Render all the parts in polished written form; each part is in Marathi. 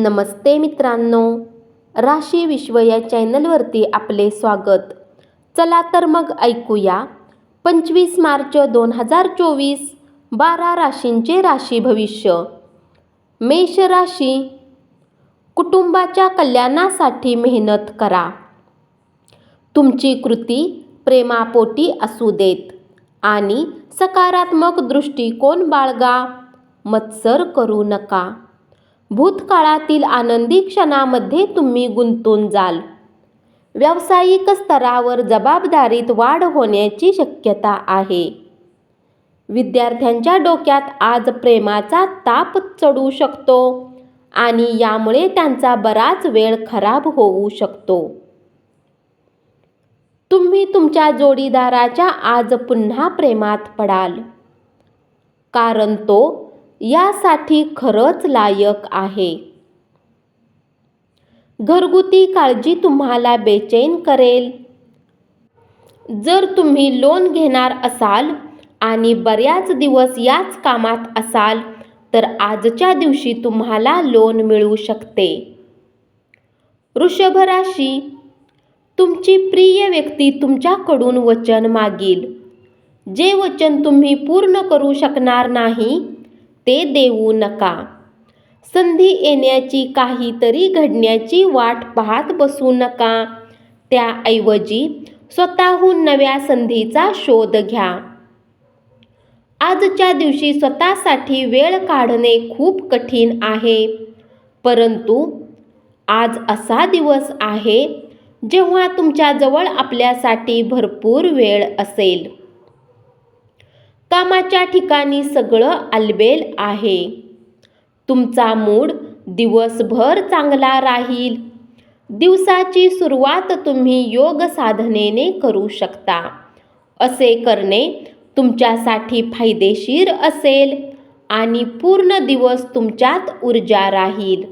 नमस्ते मित्रांनो, राशी विश्व या चॅनलवरती आपले स्वागत. चला तर मग ऐकूया 25 मार्च 2024 12 राशींचे राशी भविष्य. मेष राशी, कुटुंबाच्या कल्याणासाठी मेहनत करा. तुमची कृती प्रेमापोटी असू देत आणि सकारात्मक दृष्टिकोन बाळगा. मत्सर करू नका. भूतकाळातील आनंदी क्षणामध्ये तुम्ही गुंतून जाल. व्यावसायिक स्तरावर जबाबदारीत वाढ होण्याची शक्यता आहे. विद्यार्थ्यांच्या डोक्यात आज प्रेमाचा ताप चढू शकतो आणि यामुळे त्यांचा बराच वेळ खराब होऊ शकतो. तुम्ही तुमच्या जोडीदाराच्या आज पुन्हा प्रेमात पडाल, कारण तो यासाठी खरंच लायक आहे. घरगुती काळजी तुम्हाला बेचैन करेल. जर तुम्ही लोन घेणार असाल आणि बऱ्याच दिवस याच कामात असाल तर आजच्या दिवशी तुम्हाला लोन मिळू शकते. वृषभ राशी, तुमची प्रिय व्यक्ती तुमच्याकडून वचन मागील. जे वचन तुम्ही पूर्ण करू शकणार नाही ते देऊ नका. संधी येण्याची, काहीतरी घडण्याची वाट पाहत बसू नका. त्याऐवजी स्वतःहून नव्या संधीचा शोध घ्या. आजच्या दिवशी स्वतःसाठी वेळ काढणे खूप कठीण आहे, परंतु आज असा दिवस आहे जेव्हा तुमच्याजवळ आपल्यासाठी भरपूर वेळ असेल. कामाच्या ठिकाणी सगळं आलबेल आहे. तुमचा मूड दिवसभर चांगला राहील. दिवसाची सुरुवात तुम्ही योग साधनेने करू शकता. असे करणे तुमच्यासाठी फायदेशीर असेल आणि पूर्ण दिवस तुमच्यात ऊर्जा राहील.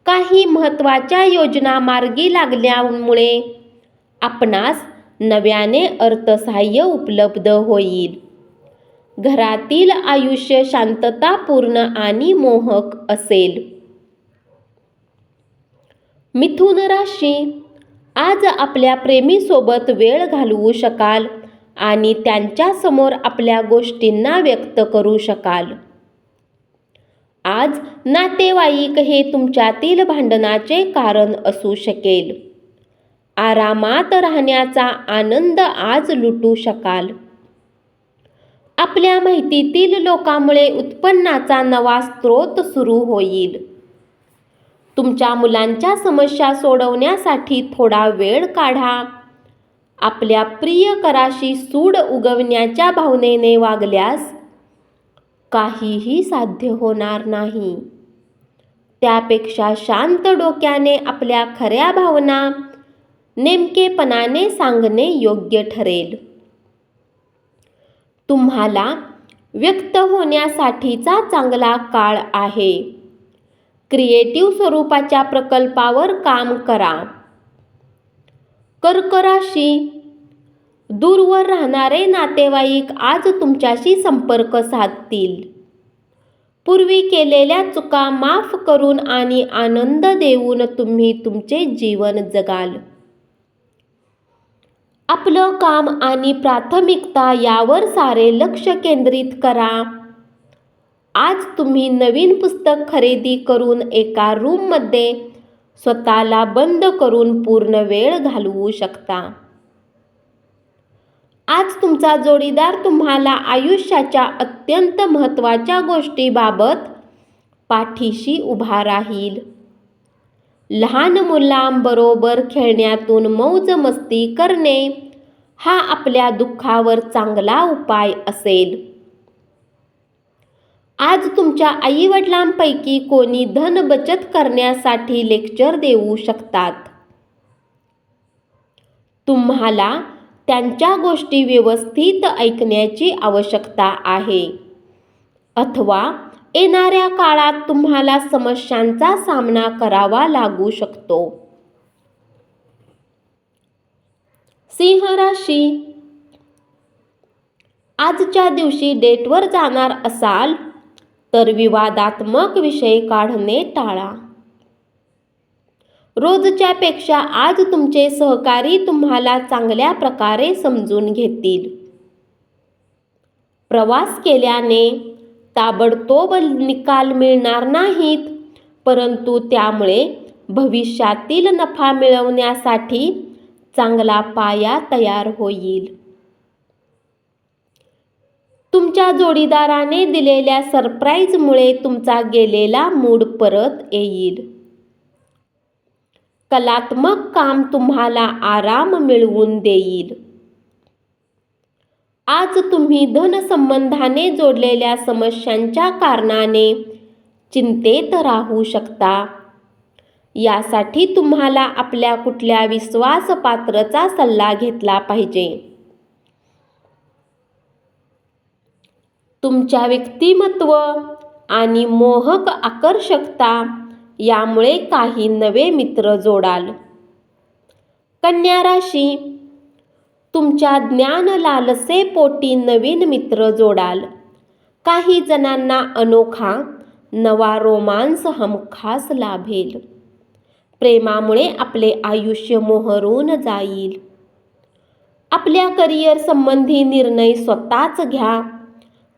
काही महत्त्वाच्या योजना मार्गी लागल्यामुळे आपणास नव्याने अर्थसहाय्य उपलब्ध होईल. घरातील आयुष्य शांततापूर्ण आणि मोहक असेल. मिथुन राशी, आज आपल्या प्रेमीसोबत वेळ घालवू शकाल आणि त्यांच्यासमोर आपल्या गोष्टींना व्यक्त करू शकाल. आज नातेवाईक हे तुमच्यातील भांडणाचे कारण असू शकेल. आरामात राहण्याचा आनंद आज लुटू शकाल. आपल्या माहितीतील लोकांमुळे उत्पन्नाचा नवा स्रोत सुरू होईल. तुमच्या मुलांच्या समस्या सोडवण्यासाठी थोडा वेळ काढा. आपल्या प्रियकराशी सूड उगवण्याच्या भावनेने वागल्यास काहीही साध्य होणार नाही. त्यापेक्षा शांत डोक्याने आपल्या खऱ्या भावना नेमकेपणाने सांगणे योग्य ठरेल. तुम्हाला व्यक्त होण्यासाठीचा चांगला काळ आहे. क्रिएटिव्ह स्वरूपाच्या प्रकल्पावर काम करा. कर्क राशी, दूरवर राहणारे नातेवाईक आज तुमच्याशी संपर्क साधतील. पूर्वी केलेल्या चुका माफ करून आणि आनंद देऊन तुम्ही तुमचे जीवन जगाल. आपलं काम आणि प्राथमिकता यावर सारे लक्ष केंद्रित करा. आज तुम्ही नवीन पुस्तक खरेदी करून एका रूममध्ये स्वतःला बंद करून पूर्ण वेळ घालवू शकता. आज तुमचा जोडीदार तुम्हाला आयुष्याच्या अत्यंत महत्त्वाच्या गोष्टीबाबत पाठीशी उभा राहील. लहान मुलांबरोबर खेळण्यातून मौज मस्ती करणे हा आपल्या दुःखावर चांगला उपाय असेल. आज तुमच्या आईवडिलांपैकी कोणी धन बचत करण्यासाठी लेक्चर देऊ शकतात. तुम्हाला त्यांच्या गोष्टी व्यवस्थित ऐकण्याची आवश्यकता आहे, अथवा येणाऱ्या काळात तुम्हाला समस्यांचा सामना करावा लागू शकतो. सिंह राशी, आजच्या दिवशी डेटवर जाणार असाल तर विवादात्मक विषय काढणे टाळा. रोजच्या पेक्षा आज तुमचे सहकारी तुम्हाला चांगल्या प्रकारे समजून घेतील. प्रवास केल्याने ताबडतोब निकाल मिळणार नाहीत, परंतु त्यामुळे भविष्यातील नफा मिळवण्यासाठी चांगला पाया तयार होईल. तुमच्या जोडीदाराने दिलेल्या सरप्राईजमुळे तुमचा गेलेला मूड परत येईल. कलात्मक काम तुम्हाला आराम मिळवून देईल. आज तुम्ही धनसंबंधाने जोडलेल्या समस्यांच्या कारणाने चिंतेत राहू शकता. यासाठी तुम्हाला आपल्या कुठल्या विश्वासपात्रचा सल्ला घेतला पाहिजे. तुमच्या व्यक्तिमत्व आणि मोहक आकर्षकता यामुळे काही नवे मित्र जोडाल. कन्या राशी, तुमच्या ज्ञान लालसेपोटी नवीन मित्र जोडाल. काही जणांना अनोखा नवा रोमांस हमखास लाभेल. प्रेमामुळे आपले आयुष्य मोहरून जाईल. आपल्या करिअर संबंधी निर्णय स्वतःच घ्या,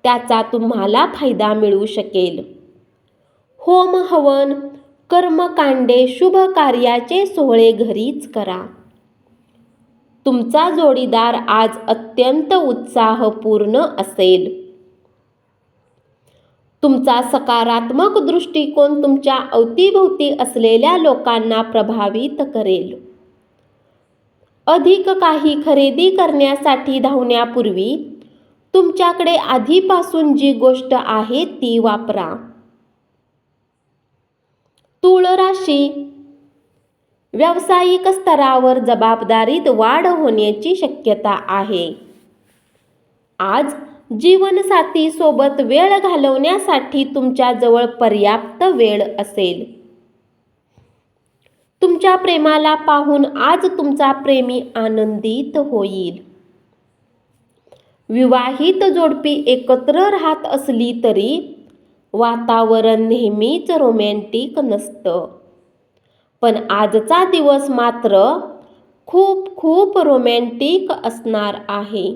त्याचा तुम्हाला फायदा मिळू शकेल. होम हवन, कर्मकांडे, शुभ कार्याचे सोहळे घरीच करा. तुमचा जोडीदार आज अत्यंत उत्साहपूर्ण असेल. तुमचा सकारात्मक दृष्टिकोन तुमच्या अवतीभोवती असलेल्या लोकांना प्रभावित करेल. अधिक काही खरेदी करण्यासाठी धावण्यापूर्वी तुमच्याकडे आधीपासून जी गोष्ट आहे ती वापरा. तुळ राशी, व्यावसायिक स्तरावर जबाबदारीत वाढ होण्याची शक्यता आहे. आज जीवनसाथी सोबत वेळ घालवण्यासाठी तुमच्या जवळ पर्याप्त वेळ असेल. तुमच्या प्रेमाला पाहून आज तुमचा प्रेमी आनंदित होईल. विवाहित जोडपी एकत्र राहत असली तरी वातावरण नेहमीच रोमॅन्टिक नसतं, पण आजचा दिवस मात्र खूप खूप रोमॅन्टिक असणार आहे.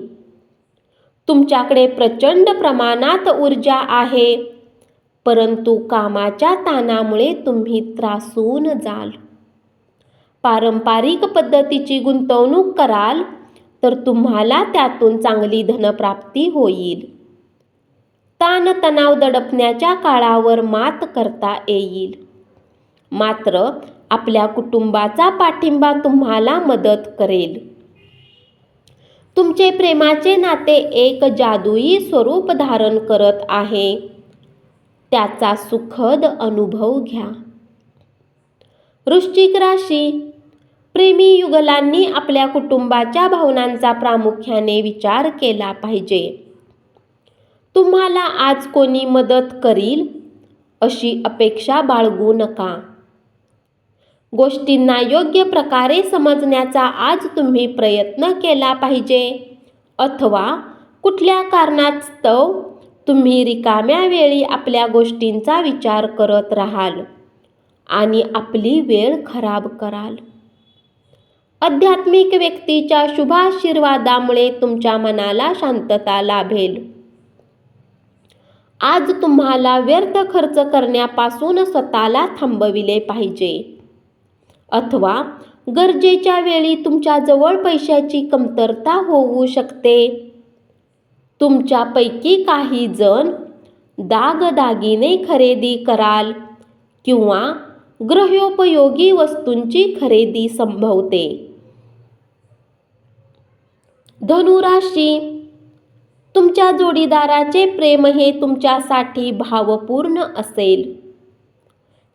तुमच्याकडे प्रचंड प्रमाणात ऊर्जा आहे, परंतु कामाच्या ताणामुळे तुम्ही त्रासून जाल. पारंपरिक पद्धतीची गुंतवणूक कराल तर तुम्हाला त्यातून चांगली धनप्राप्ती होईल. ताणतणाव दडपण्याच्या काळावर मात करता येईल. मात्र आपल्या कुटुंबाचा पाठिंबा तुम्हाला मदत करेल. तुमचे प्रेमाचे नाते एक जादुई स्वरूप धारण करत आहे. त्याचा सुखद अनुभव घ्या. वृश्चिक राशी, प्रेमी युगलांनी आपल्या कुटुंबाच्या भावनांचा प्रामुख्याने विचार केला पाहिजे. तुम्हाला आज कोणी मदत करील अशी अपेक्षा बाळगू नका. गोष्टींना योग्य प्रकारे समजण्याचा आज तुम्ही प्रयत्न केला पाहिजे, अथवा कुठल्या कारणास्तव तुम्ही रिकाम्या वेळी आपल्या गोष्टींचा विचार करत राहाल आणि आपली वेळ खराब कराल. आध्यात्मिक व्यक्तीच्या शुभाशीर्वादामुळे तुमच्या मनाला शांतता लाभेल. आज तुम्हाला व्यर्थ खर्च करण्यापासून स्वतःला थांबविले पाहिजे, अथवा गरजेच्या वेळी तुमच्या जवळ पैशाची कमतरता होऊ शकते. तुमच्यापैकी काही जण दागदागिने खरेदी कराल किंवा गृहोपयोगी वस्तूंची खरेदी संभवते. धनुराशी, तुमच्या जोडीदाराचे प्रेम हे तुमच्यासाठी भावपूर्ण असेल.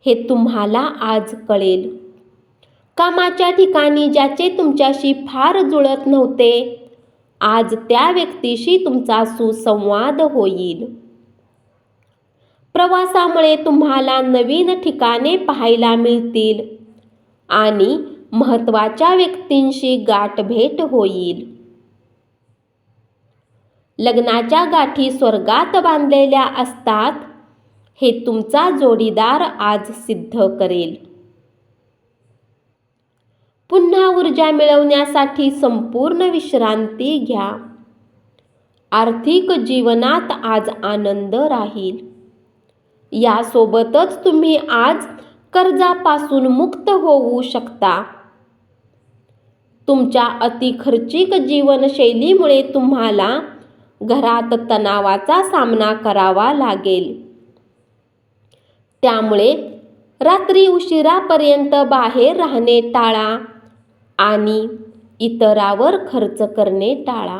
हे तुम्हाला आज कळेल. कामाच्या ठिकाणी ज्याचे तुमच्याशी फार जुळत नव्हते, आज त्या व्यक्तीशी तुमचा सुसंवाद होईल. प्रवासामुळे तुम्हाला नवीन ठिकाणे पाहायला मिळतील आणि महत्त्वाच्या व्यक्तींशी गाठभेट होईल. लग्नाच्या गाठी स्वर्गात बांधलेल्या असतात, हे तुमचा जोडीदार आज सिद्ध करेल. पुन्हा ऊर्जा मिळवण्यासाठी संपूर्ण विश्रांती घ्या. आर्थिक जीवनात आज आनंद राहील. यासोबतच तुम्ही आज कर्जापासून मुक्त होऊ शकता. तुमच्या अतिखर्चिक जीवनशैलीमुळे तुम्हाला घरात तणावाचा सामना करावा लागेल. त्यामुळे रात्री उशिरापर्यंत बाहेर राहणे टाळा आणि इतरांवर खर्च करणे टाळा.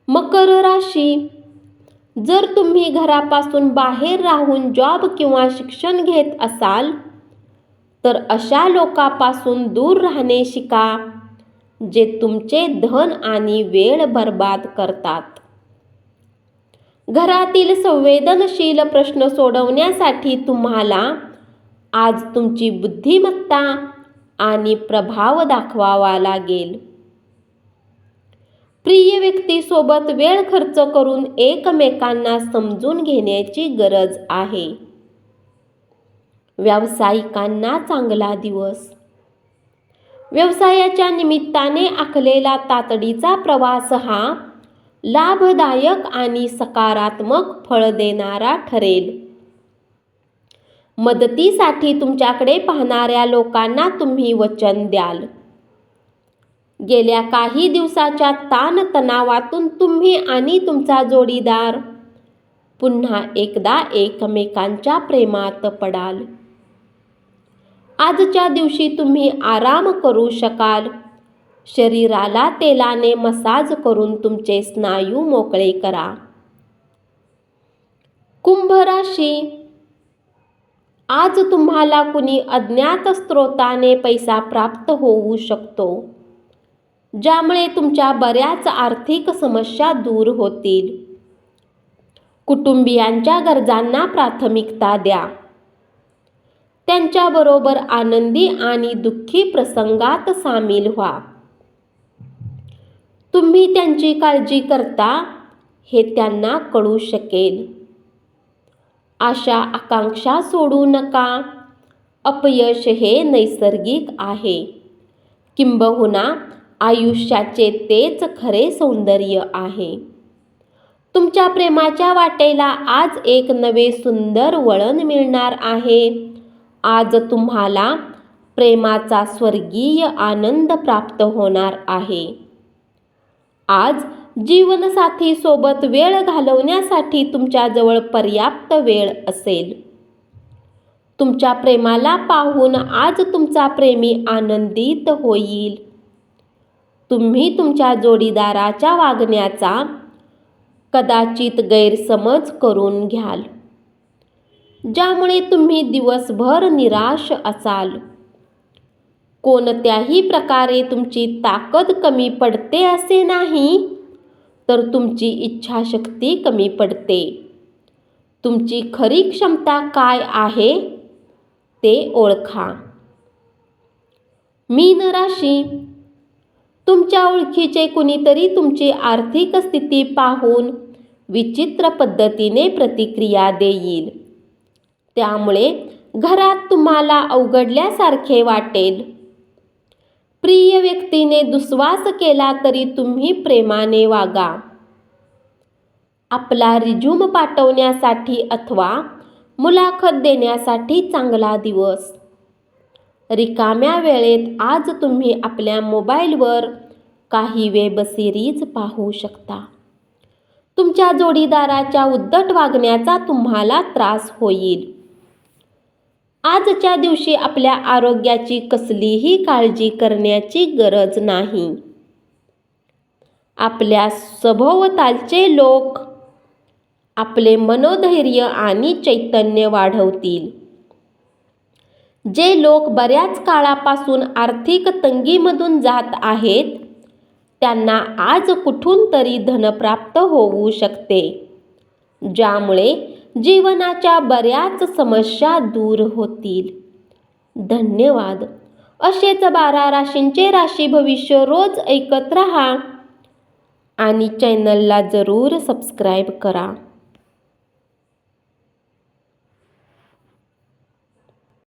मकर राशी, जर तुम्ही घरापासून बाहेर राहून जॉब किंवा शिक्षण घेत असाल तर अशा लोकांपासून दूर राहणे शिका जे तुमचे धन आणि वेळ बर्बाद करतात. घरातील संवेदनशील प्रश्न सोडवण्यासाठी तुम्हाला आज तुमची बुद्धिमत्ता आणि प्रभाव दाखवावा लागेल. प्रिय व्यक्तीसोबत वेळ खर्च करून एकमेकांना समजून घेण्याची गरज आहे. व्यावसायिकांना चांगला दिवस. व्यवसायाच्या निमित्ताने आखलेला तातडीचा प्रवास हा लाभदायक आणि सकारात्मक फळ देणारा ठरेल. मदतीसाठी तुमच्याकडे पाहणाऱ्या लोकांना तुम्ही वचन द्याल. गेल्या काही दिवसाच्या ताणतणावातून तुम्ही आणि तुमचा जोडीदार पुन्हा एकदा एकमेकांच्या प्रेमात पडाल. आजच्या दिवशी तुम्ही आराम करू शकाल. शरीराला तेलाने मसाज करून तुमचे स्नायू मोकळे करा. कुंभ राशी, आज तुम्हाला कुणी अज्ञात स्रोताने पैसा प्राप्त होऊ शकतो, ज्यामुळे तुमच्या बऱ्याच आर्थिक समस्या दूर होतील. कुटुंबियांच्या गरजांना प्राथमिकता द्या. त्यांच्याबरोबर आनंदी आणि दुःखी प्रसंगात सामील व्हा. तुम्ही त्यांची काळजी करता हे त्यांना कळू शकेल. आशा आकांक्षा सोडू नका. अपयश हे नैसर्गिक आहे. किंबहुना आयुष्याचे तेच खरे सौंदर्य आहे. तुमच्या प्रेमाच्या वाटेला आज एक नवे सुंदर वळण मिळणार आहे. आज तुम्हाला प्रेमाचा स्वर्गीय आनंद प्राप्त होणार आहे. आज जीवनसाथी सोबत वेळ घालवण्यासाठी तुमच्याजवळ पर्याप्त वेळ असेल. तुमच्या प्रेमाला पाहून आज तुमचा प्रेमी आनंदित होईल. तुम्ही तुमच्या जोडीदाराच्या वागण्याचा कदाचित गैरसमज करून घ्याल, ज्यामुळे तुम्ही दिवसभर निराश असाल. कोणत्याही प्रकारे तुमची ताकद कमी पडते असे नाही, तर तुमची इच्छाशक्ती कमी पडते. तुमची खरी क्षमता काय आहे ते ओळखा. मीन राशी, तुमच्या ओळखीचे कुणीतरी तुमची आर्थिक स्थिती पाहून विचित्र पद्धतीने प्रतिक्रिया देईल. त्यामुळे घरात तुम्हाला अवघडल्यासारखे वाटेल. प्रिय व्यक्तीने दुस्वास केला तरी तुम्ही प्रेमाने वागा. आपला रिझ्यूम पाठवण्यासाठी अथवा मुलाखत देण्यासाठी चांगला दिवस. रिकाम्या वेळेत आज तुम्ही आपल्या मोबाईलवर काही वेब सिरीज पाहू शकता. तुमच्या जोडीदाराच्या उद्धट वागण्याचा तुम्हाला त्रास होईल. आजच्या दिवशी आपल्या आरोग्याची कसलीही काळजी करण्याची गरज नाही. आपल्या सभोवतालचे लोक आपले मनोधैर्य आणि चैतन्य वाढवतील. जे लोक बऱ्याच काळापासून आर्थिक तंगीमधून जात आहेत, त्यांना आज कुठून तरी धन प्राप्त होऊ शकते, ज्यामुळे जीवनाच्या बऱ्याच समस्या दूर होतील. धन्यवाद. असेच 12 राशींचे राशी भविष्य रोज ऐकत रहा आणि चॅनलला जरूर सबस्क्राईब करा.